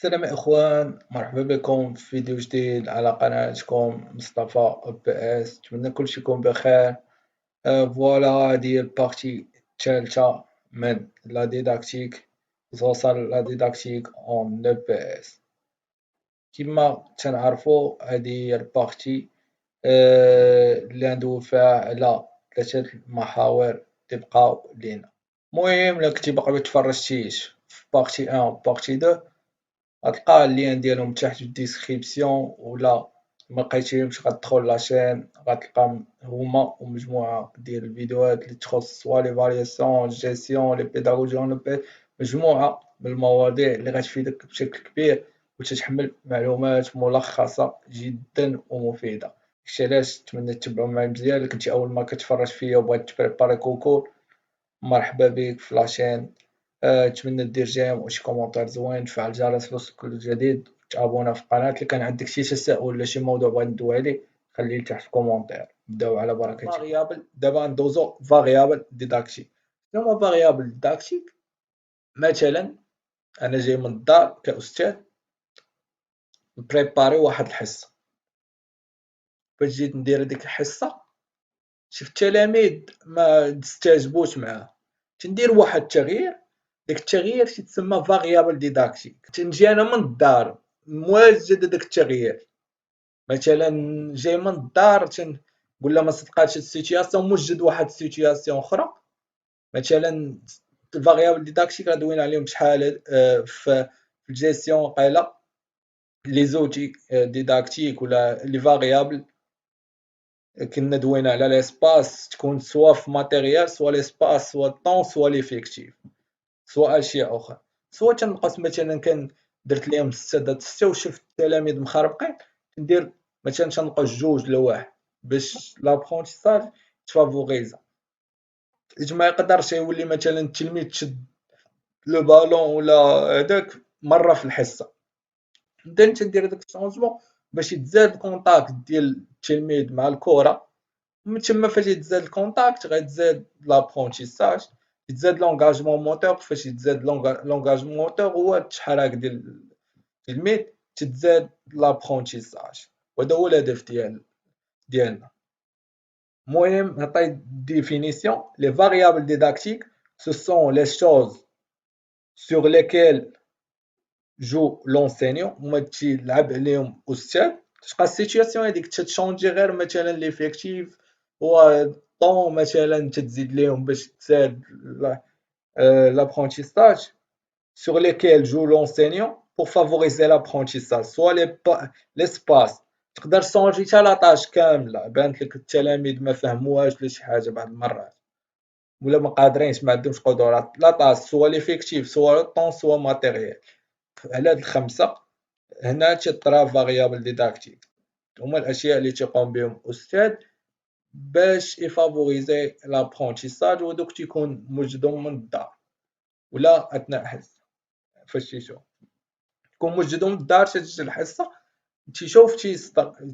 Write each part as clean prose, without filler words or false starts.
السلام يا إخوان، مرحبا بكم في فيديو جديد على قناتكم مصطفى بي اس. نتمنى كلشي يكون بخير. فوالا هذه هي البارتي الثالثة من لا ديداكتيك، توصل لا ديداكتيك اون لو بي اس. كما تنعرفو هذه هي البارتي اللي ندوي فيها على ثلاثة المحاور اللي بقاو لينا. المهم إلا كنتي باقي متفرجتيش في بارتي 1 و بارتي 2 غتلقى اللين ديالهم تحت في الديسكريبسيون، ولا ملقيتيهمش غتدخل لاشين غتلقى هما ومجموعة ديال الفيديوهات اللي تخص سوا لي فارياسيون جيستيون لي بيداغوجي اون بي، مجموعة من المواضيع اللي غتفيدك بشكل كبير وتتحمل معلومات ملخصة جدا ومفيدة. داكشي علاش نتمنى تتبعوا معايا مزيان. الا كنتي اول مرة كتفرج فيا وبغيت تبريباري كونكور، مرحبا بك في لاشين. نتمنى دير جيم وشي كومونتير زوين، تفعل الجرس لوصلك كل جديد، تابونا في القناة. اللي كان عندك شي تساؤل ولا شي موضوع بغيت ندوي عليه خليه لتحت في الكومونتير. نبداو على بركة الله. فاريابل دابا ندوزو فاريابل ديداكتيك. شنو هو فاريابل ديداكتيك؟ مثلا انا جاي من الدار كأستاذ بريباري واحد الحصة، فاش جيت ندير هاديك الحصة شفت التلاميذ ما استجابوش معاه، تندير واحد التغيير. داك التغيير تيتسمى فاريابل ديداكتيك. تنجي انا من الدار موجد هداك التغيير، مثلا جاي من الدار تنقول له ما صدقاتش السيتياسيون، موجد واحد السيتياسيون اخرى. مثلا الفاريابل ديداكتيك راه دوينا عليهم شحال في الجيستيون قيله لي زوتي ديداكتيك ولا لي فاريابل. كنا دوينا على ليسباس، تكون سوا في ماتيريال سوا ليسباس سوا الطون سوا ليفيكتيف سوا اشياء اخرى. سوا تنقص مثلا كان درت ليهم 6 دات 6 وشفت التلاميذ مخربقين، ندير مثلا تنقص 2 لواحد باش لابرونتيساج تفافوريزا. ما يقدرش يولي مثلا التلميذ تشد لو بالون ولا هذاك مره في الحصه. نبدا تندير داك الشونجمون باش يتزاد الكونتاكت ديال التلميذ مع الكره. من تما فاش يتزاد الكونتاكت غيتزاد لابرونتيساج، يتزاد لونغاجمون موتور. فاش يتزاد لونغاجمون موتور هو التحرك ديال التلميذ، تتزاد لابرونتيساج. وهذا هو الهدف ديالنا. المهم نعطي ديفينيسيون. لي فاريابل ديداكتيك ce sont les choses sur lesquelles جو لونسينيون، هما تيلعب عليهم أستاذ. تبقى السيتياسيون هاديك تتشونجي غير مثلا ليفيكتيف و طون مثلا تتزيد ليهم باش تساعد l'apprentissage sur lesquels joue l'enseignant pour favoriser l'apprentissage soit l'espace. تقدر تشونجي حتى لاطاج كاملة بانت لك التلاميذ ما فهموهاش ولا شي حاجة بعض المرات، ولا ما قادرينش ما عندهمش قدرات. لاطاج سوا ليفيكتيف سوا طون سوا ماتيريال. على هاد الخمسة هنا تيطرا فاريابل ديداكتيك. هما الاشياء اللي تيقوم بهم الاستاذ باش يفافوريزي لابرونتيساج، ودوك تيكون موجدهم من الدار ولا اثناء حصه. فاش تيشوف تكون موجدهم من الدار تجي الحصه تيشوف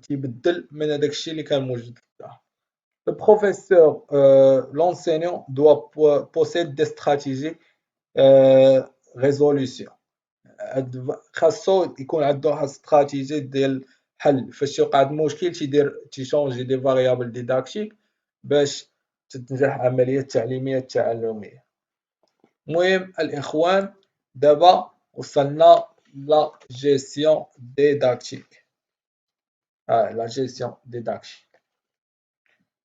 تيبدل من هذاك الشيء اللي كان موجود في الدار. Le professeur, l'enseignant doit posséder des stratégies résolution. خاصو يكون عنده واحد استراتيجي ديال الحل. فاش يوقع المشكل تيشونجي دي فاريابل ديداكتيك باش تنجح العمليه التعليميه التعلميه. المهم الاخوان دابا وصلنا لا جيستيون ديداكتيك. لا جيستيون ديداكتيك.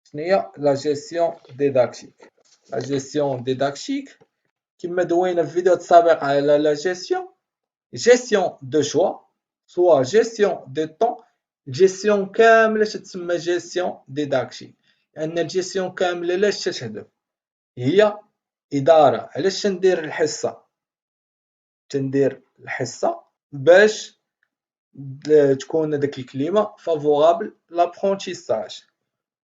شنو هي لا جيستيون ديداكتيك؟ لا جيستيون ديداكتيك كما دوينا في الفيديو السابق على لا جيستيون، gestion de choix soit gestion de temps. gestion كاملة تتسمى gestion ديداكتيك، لأن الجيستيون كاملة لاش تتهدف؟ هي إدارة. علاش تندير الحصة؟ تندير الحصة باش تكون هاديك الكلمة فافورابل لابرونتيساج.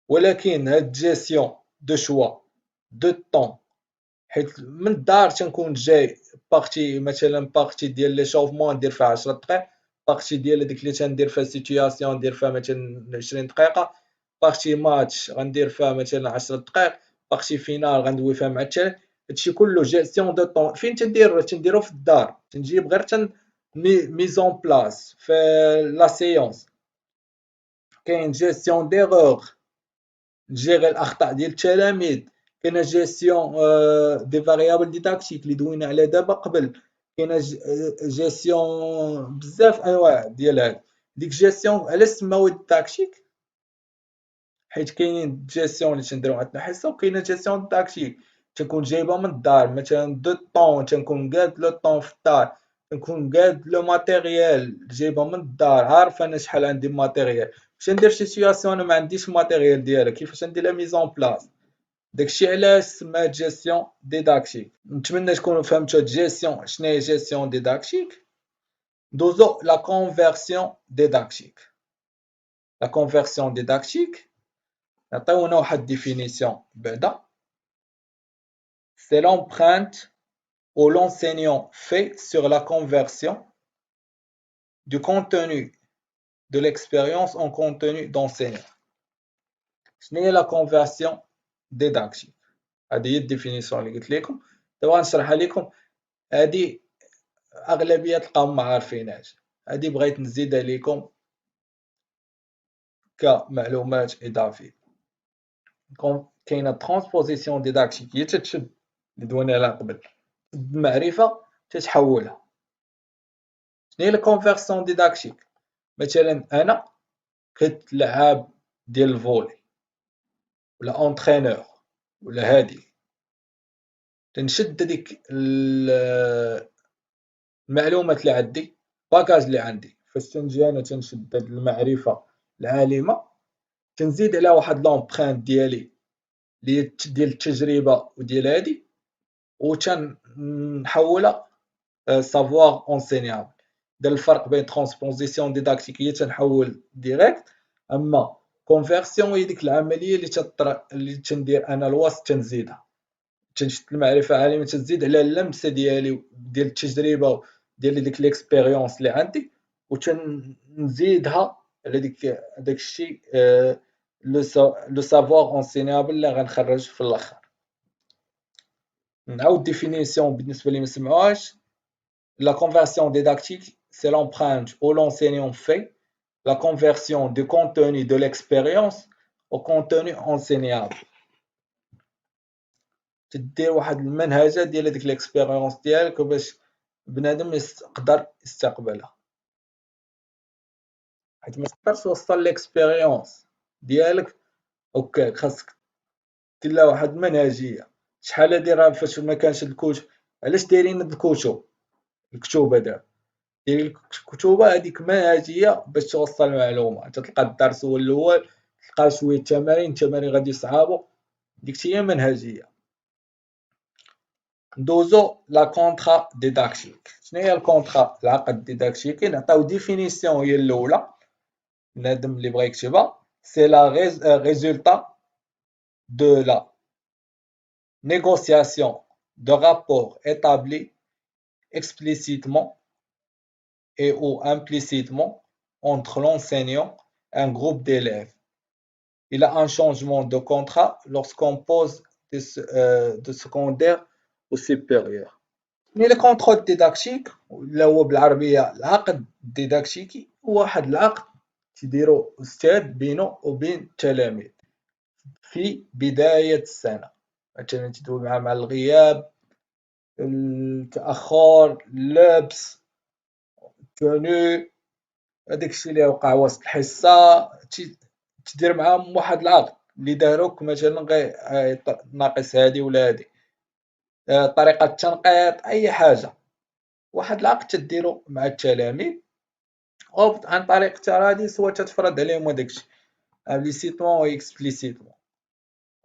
ولكن هاد جيستيون دو شوا دو طون، حيت من الدار تنكون جاي بارتي مثلا بارتي ديال لي شوفمون ندير فيها 10 دقائق، بارتي ديال هذيك اللي تندير فيها سيتوياسيون ندير فيها مثلا 20 دقيقة، بارتي ماتش غندير فيها مثلا 10 دقائق، بارتي فينال غندوي فيها مع الثالث. هادشي كله جيستيون دو طون. فين تنديرو في الدار، تنجيب غير mise en place في la séance. كاين gestion d'erreur تجيري الأخطاء ديال التلاميذ. كاينة gestion des variables didactiques اللي دوينا عليها دابا قبل. كاينة gestion بزاف أنواع ديال هاد. ديك gestion علاش سماوها didactique؟ حيت كاينين جيستيون اللي تنديرو عندنا حصه، وكاينه جيستيون داكتيك تكون جايبه من الدار، مثلا دو طون تنكون قاد لو طون في الدار، تنكون قاد لو ماتيريال جايبه من الدار، عارف انا شحال عندي ماتيريال. باش ندير شي سيتوياسيون انا ما عنديش ماتيريال ديالها، كيفاش ندير لا ميزون بلاص. داكشي علاش سمات جيستيون ديداكتيك. نتمنى تكونوا فهمتوا هاد جيستيون شناهي جيستيون ديداكتيك. دوزو لا كونفيرسيون ديداكتيك. لا كونفيرسيون ديداكتيك نعطيونا واحد définition بعدا. C'est l'empreinte où l'enseignant fait sur la conversion du contenu de l'expérience en contenu d'enseignant. شنو هي la conversion didactique؟ هذه هي الديفينيسيون اللي قلت لكم. دابا غنشرحها لكم. هذه اغلبيه تلقاهم ما عارفينهاش، هذه بغيت نزيدها لكم كمعلومات اضافيه. كاينه ترانسبوزيسيون ديداكتيك هي تتشد اللي دوينا عليها قبل، المعرفه تتحولها. شنو هي الكونفيرسيون ديداكتيك؟ مثلا انا كنت لعاب ديال الفولي ولا اونترينور ولا هادي، تنشد هذيك المعلومات اللي عندي، باكاج اللي عندي. فاش تنجي انا تنشد هاد المعرفه العالمه، تنزيد عليها واحد لومبرانت ديالي اللي ديال التجربه وديال هادي، وتنحولها سافوار انسينيابل. ديال الفرق بين ترانسبوزيسيون ديداكتيك هي تنحول ديريكت، اما كونفيرسيون هي ديك العمليه اللي تندير انا الوسط تنزيدها، تنشد المعرفه عالمه تزيد على اللمسه ديالي ديال التجربه ديال ديك ليكسبيريونس اللي عندي، وتنزيدها على داك الشيء لو سافوار انسينيابل اللي غنخرج في الاخر. نعاود ديفينيسيون بالنسبه اللي ما سمعوهاش. La conversion didactique, c'est l'empreinte où l'enseignant fait la conversion du contenu de l'expérience au contenu enseignable. تدير واحد المنهجه ديال هذيك ليكسبيريونس ديالك باش بنادم يقدر يستقبلها، حيت ما تقدرش توصل ليكسبيريونس ديالك هكاك، خاصك دير لها واحد المنهجيه. شحال هادي راه فاش ما كانش الكتب، علاش دايرين هاد الكتب هذا ديال الكتوبه هذيك منهجيه باش توصل المعلومه. تلقى الدرس هو الاول، تلقى شويه التمارين غادي يصعبوا، ديك هي منهجيه. ندوزو لا كونطرا ديداكتيك. شنو هي الكونطرا العقد ديداكتيكي؟ نعطيو ديفينيسيون هي الاولى، بنادم اللي بغا يكتبها. سي لا résultat de la négociation de rapports établis explicitement et ou implicitement entre l'enseignant et un groupe d'élèves. Il a un changement de contrat lorsqu'on pose de secondaire au supérieur. Mais le contrôle didactique اللي هو بالعربية العقد الديداكتيكي هو واحد العقد تيديرو أستاذ بينو وبين التلاميذ في بداية السنة. مثلا تدوي معاه مع الغياب، التأخر، اللبس، التونو، هداك الشيء اللي وقع وسط الحصة، تدير معاهم واحد العقد اللي داروك مثلا ناقص هادي ولا هادي، طريقة التنقيط، أي حاجة. واحد العقد تديرو مع التلاميذ عن طريق التراضي، سوا تتفرض عليهم هداك الشيء امبليسيتمون و اكسبليسيتمون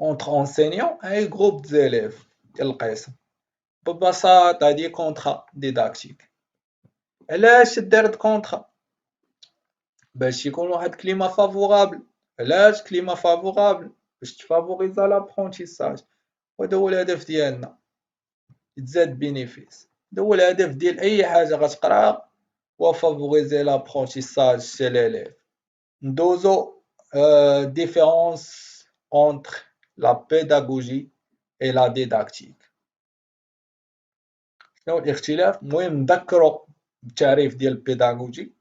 اونتر انسينيون اي جروب ديليف ديال القسم. ببساطة هادي كونطرا ديداكتيك. علاش دارت كونطرا؟ باش يكون واحد كليما فافورابل. علاش كليما فافورابل؟ باش تفافوريزا لابرونتيساج، وهذا هو الهدف ديالنا. يتزاد بينيفيس، هذا هو الهدف ديال اي حاجه غتقراها، هو فافوريزي لابرونتيساج chez l'élève. ندوزو différence entre la pédagogie et la didactique. شنو الاختلاف؟ المهم نذكروا التعريف ديال البيداغوجي.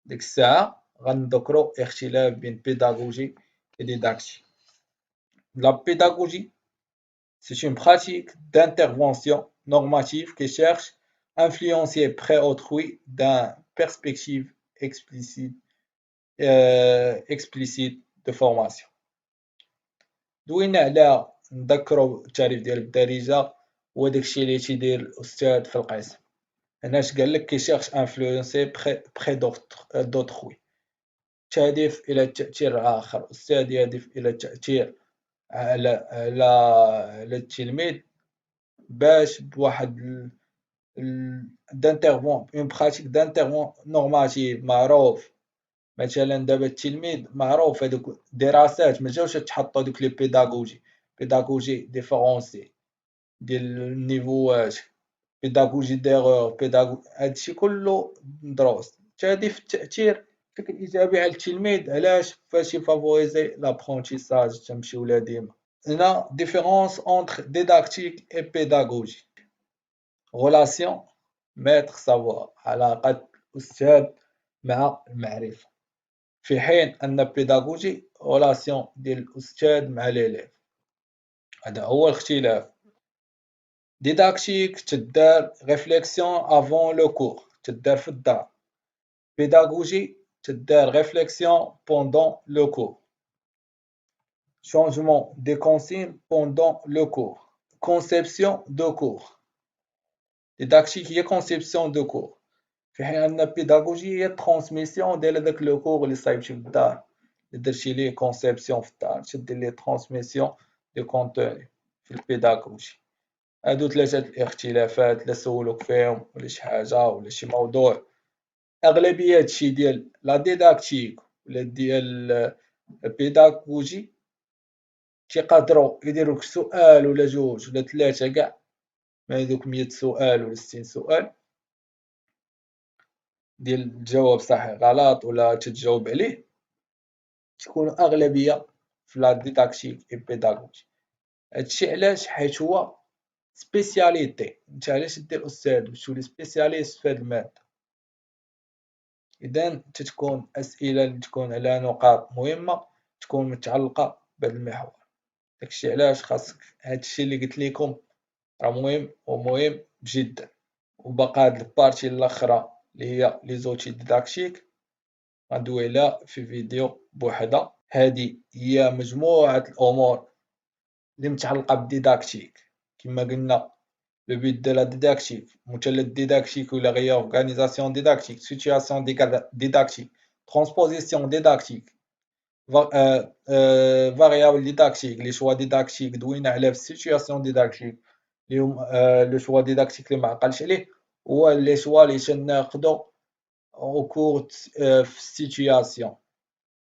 ديك الساعة غنذكرو اختلاف بين بيداغوجي et didactique. La pédagogie, c'est une pratique d'intervention normative qui cherche à influencer près autrui d'une perspective explicite de formation. دوينا على نذكرو التعريف ديال الدارجة هو داكشي اللي تيدير الأستاذ في القسم. هنا اش قالك كيشيرش انفلونسي بخي دوطخوي، تهدف إلى التأثير على الآخر. الأستاذ يهدف إلى التأثير على التلميذ باش بواحد دانتيرفون اون براتيك دانتيرفون نورماتيف معروف. مثلا دابا التلميذ معروف هادوك دراسات ما جاوش تحطوا دوك لي بيداغوجي ديفيرونسي ديال النيفوات، بيداغوجي ديغور، هادشي كله دروس تهدف التأثير بشكل إيجابي على التلميذ. علاش؟ فاش يفافوريزي لابرونتيساج. تنمشيو لها ديما. هنا ديفيرونس اونتر ديداكتيك اي بيداغوجي. غولاسيون ميتر سافوار، علاقة الأستاذ مع المعرفة، في حين أن بيداغوجي غولاسيون ديال الأستاذ مع ليليف. هذا هو الاختلاف. ديداكتيك تدار ريفليكسيون افون لو كور، تدار في الدار. بيداغوجي تدار ريفليكسيون بوندون لو كور. changement des consignes pendant le cours. Conception de cours. Didactique هي conception de cours، في حين أن pédagogie هي transmission ديال هذاك لو كور اللي صايبتي في الدار، اللي درتي ليه conception في الدار، تدير ليه transmission دو كونتوني في البيداغوجي. هادو ثلاثة الاختلافات، لا سولوك فيهم ولا شي حاجة ولا شي موضوع. أغلبية هادشي ديال لا ديداكتيك ولا ديال البيداغوجي تيقدروا يديروك سؤال ولا جوج ولا ثلاثة كاع من هذوك 100 سؤال ولا 60 سؤال ديال الجواب صحيح غلط ولا تتجاوب عليه، تكونوا أغلبية في لا ديداكتيك اي بيداغوجي. هادشي علاش؟ حيت هو سبيسياليتي. انت علاش دير أستاذ؟ باش تولي سبيسياليست في هاد المادة. إذا تتكون أسئلة اللي تكون على نقاط مهمة تكون متعلقة بهاد المحور. داكشي علاش خاصك هادشي اللي قلت لكم راه مهم ومهم جدا. وبقى هاد البارتي الاخرى اللي هي لي زوتي ديداكتيك غندوي عليها في فيديو بوحدها. هذه هي مجموعة الأمور اللي متعلقة بالديداكتيك. كما قلنا لو بيت دو لا ديداكتيك، مثلث ديداكتيك ولا غير اورغانيزاسيون ديداكتيك، سيتوياسيون ديداكتيك، ترانسبوزيسيون ديداكتيك، فاريابل ديداكتيك، لي شوا ديداكتيك دوينا عليه في السيتوياسيون ديداكتيك. اليوم لو شوا ديداكتيك اللي معقلش عليه هو لي شوا اللي تناخدو او كور في السيتوياسيون.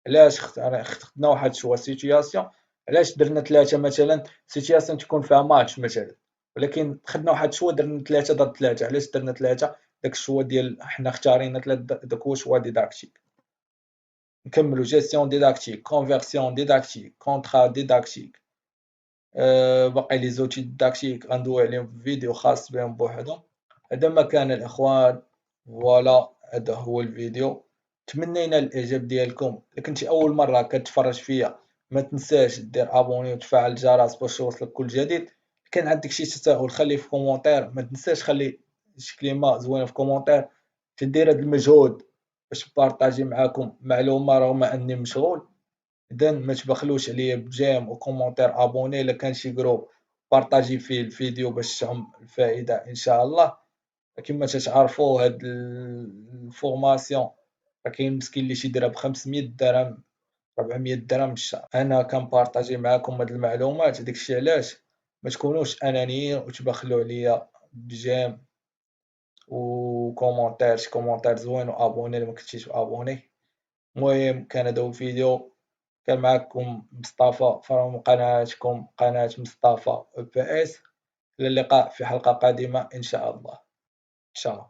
علاش خدنا واحد شوا سيتوياسيون؟ علاش درنا ثلاثة مثلا؟ سيتوياسيون تكون فيها ماتش مثلا، ولكن خدنا واحد شوا درنا 3 ضد 3. علاش درنا 3؟ داك الشوا ديال حنا اختارينا 3 داك هو شوا ديداكتيك. نكملو جيستيون ديداكتيك، كونفيرسيون ديداكتيك، كونطرا ديداكتيك. باقي لي زوتي ديداكتيك غندوي عليهم في فيديو خاص بهم بوحدهم. هذا ما كان الإخوان، فوالا هذا هو الفيديو. تمنينا الإعجاب ديالكم. إلا كنتي أول مرة كتفرج فيا ما تنساش دير أبوني وتفعل الجرس باش يوصلك كل جديد. كان عندك شي تساؤل خليه في كومونتير، ما تنساش خلي شي كلمة زوينة في كومونتير. تدير هاد المجهود باش بارطاجي معاكم معلومة رغم أني مشغول. إذا ما تبخلوش عليا بجيم وكومونتير أبوني. إلا كان شي جروب بارطاجي فيه الفيديو باش تعم الفائدة إن شاء الله. كما تتعرفوا هاد الفورماسيون راه كاين مسكين اللي تيديرها ب500 درهم 400 درهم في الشهر. انا كنبارطاجي معكم هاد المعلومات. داكشي علاش ما تكونوش انانيين وتبخلوا عليا بجيم وكومونتير، شي كومونتير زوين وابوني الا ما كنتيش ابوني. المهم كان هذا هو الفيديو. كان معكم مصطفى from قناتكم قناة مصطفى بي اس. الى اللقاء في حلقة قادمة ان شاء الله. تشاو.